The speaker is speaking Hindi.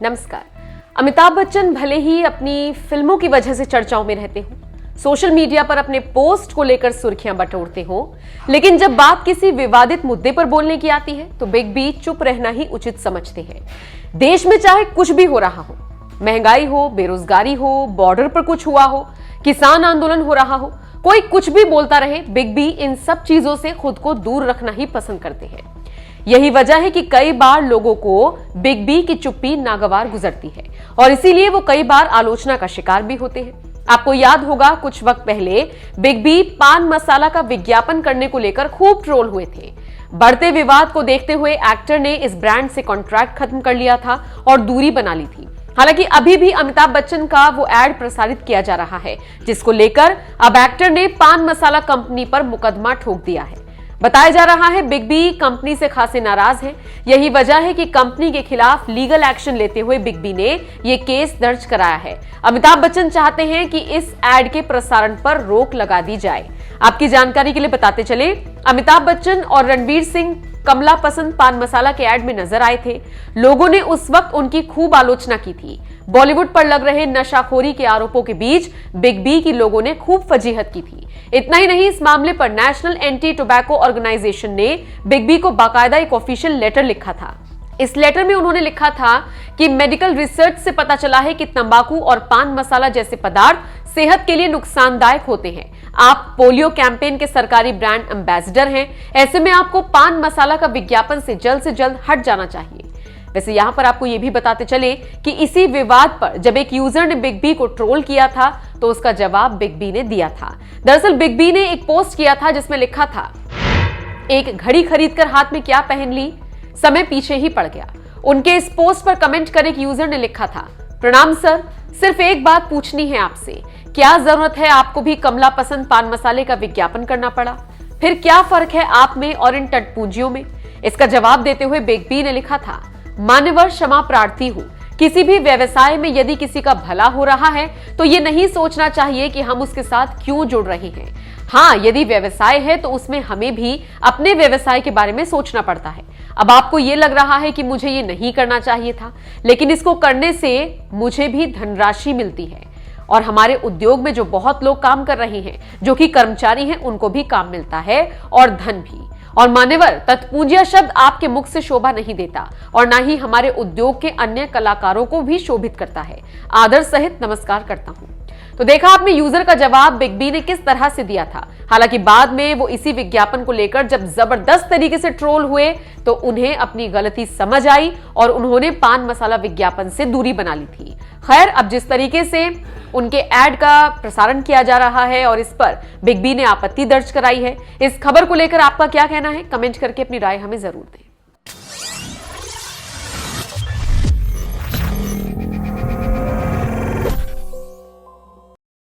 नमस्कार। अमिताभ बच्चन भले ही अपनी फिल्मों की वजह से चर्चाओं में रहते हो, सोशल मीडिया पर अपने पोस्ट को लेकर सुर्खियां बटोरते हो, लेकिन जब बात किसी विवादित मुद्दे पर बोलने की आती है तो बिग बी चुप रहना ही उचित समझते हैं। देश में चाहे कुछ भी हो रहा हो, महंगाई हो, बेरोजगारी हो, बॉर्डर पर कुछ हुआ हो, किसान आंदोलन हो रहा हो, कोई कुछ भी बोलता रहे, बिग बी इन सब चीजों से खुद को दूर रखना ही पसंद करते हैं। यही वजह है कि कई बार लोगों को बिग बी की चुप्पी नागवार गुजरती है और इसीलिए वो कई बार आलोचना का शिकार भी होते हैं। आपको याद होगा, कुछ वक्त पहले बिग बी पान मसाला का विज्ञापन करने को लेकर खूब ट्रोल हुए थे। बढ़ते विवाद को देखते हुए एक्टर ने इस ब्रांड से कॉन्ट्रैक्ट खत्म कर लिया था और दूरी बना ली थी। हालांकि अभी भी अमिताभ बच्चन का वो एड प्रसारित किया जा रहा है, जिसको लेकर अब एक्टर ने पान मसाला कंपनी पर मुकदमा ठोक दिया है। बताया जा रहा है बिग बी कंपनी से खासे नाराज है। यही वजह है कि कंपनी के खिलाफ लीगल एक्शन लेते हुए बिग बी ने ये केस दर्ज कराया है। अमिताभ बच्चन चाहते हैं कि इस एड के प्रसारण पर रोक लगा दी जाए। आपकी जानकारी के लिए बताते चले, अमिताभ बच्चन और रणवीर सिंह कमला पसंद पान मसाला के एड में नजर आए थे। लोगों ने उस वक्त उनकी खूब आलोचना की थी। बॉलीवुड पर लग रहे नशाखोरी के आरोपों के बीच बिग बी की लोगों ने खूब फजीहत की थी। इतना ही नहीं, इस मामले पर नेशनल एंटी टोबैको ऑर्गेनाइजेशन ने बिग बी को बाकायदा एक ऑफिशियल लेटर लिखा था। इस लेटर में उन्होंने लिखा था कि मेडिकल रिसर्च से पता चला है कि तंबाकू और पान मसाला जैसे पदार्थ सेहत के लिए नुकसानदायक होते हैं। आप पोलियो कैंपेन के सरकारी ब्रांड एम्बेसडर हैं, ऐसे में आपको पान मसाला का विज्ञापन से जल्द हट जाना चाहिए। वैसे यहां पर आपको यह भी बताते चले कि इसी विवाद पर जब एक यूजर ने बिग बी को ट्रोल किया था तो उसका जवाब बिग बी ने दिया था। दरअसल बिग बी ने एक पोस्ट किया था जिसमें लिखा था, एक घड़ी खरीदकर हाथ में क्या पहन ली, समय पीछे ही पड़ गया। उनके इस पोस्ट पर कमेंट कर एक यूजर ने लिखा था, प्रणाम सर, सिर्फ एक बात पूछनी है आपसे, क्या जरूरत है आपको भी कमला पसंद पान मसाले का विज्ञापन करना पड़ा? फिर क्या फर्क है आप में और इन टटपूंजियों में? इसका जवाब देते हुए बिग बी ने लिखा था, मान्यवर क्षमा प्रार्थी हूं, किसी भी व्यवसाय में यदि किसी का भला हो रहा है तो ये नहीं सोचना चाहिए कि हम उसके साथ क्यों जुड़ रहे हैं। हाँ, यदि व्यवसाय है तो उसमें हमें भी अपने व्यवसाय के बारे में सोचना पड़ता है। अब आपको ये लग रहा है कि मुझे ये नहीं करना चाहिए था, लेकिन इसको करने से मुझे भी धनराशि मिलती है और हमारे उद्योग में जो बहुत लोग काम कर रहे हैं, जो कि कर्मचारी हैं, उनको भी काम मिलता है और धन भी। और मान्यवर, तत्पूंजिया शब्द आपके मुख से शोभा नहीं देता और ना ही हमारे उद्योग के अन्य कलाकारों को भी शोभित करता है। आदर सहित नमस्कार करता हूं। तो देखा आपने यूजर का जवाब बिग बी ने किस तरह से दिया था। हालांकि बाद में वो इसी विज्ञापन को लेकर जब जबरदस्त तरीके से ट्रोल हुए तो उन्हें अपनी गलती समझ आई और उन्होंने पान मसाला विज्ञापन से दूरी बना ली थी। खैर, अब जिस तरीके से उनके एड का प्रसारण किया जा रहा है और इस पर बिग बी ने आपत्ति दर्ज कराई है, इस खबर को लेकर आपका क्या कहना है? कमेंट करके अपनी राय हमें जरूर दें।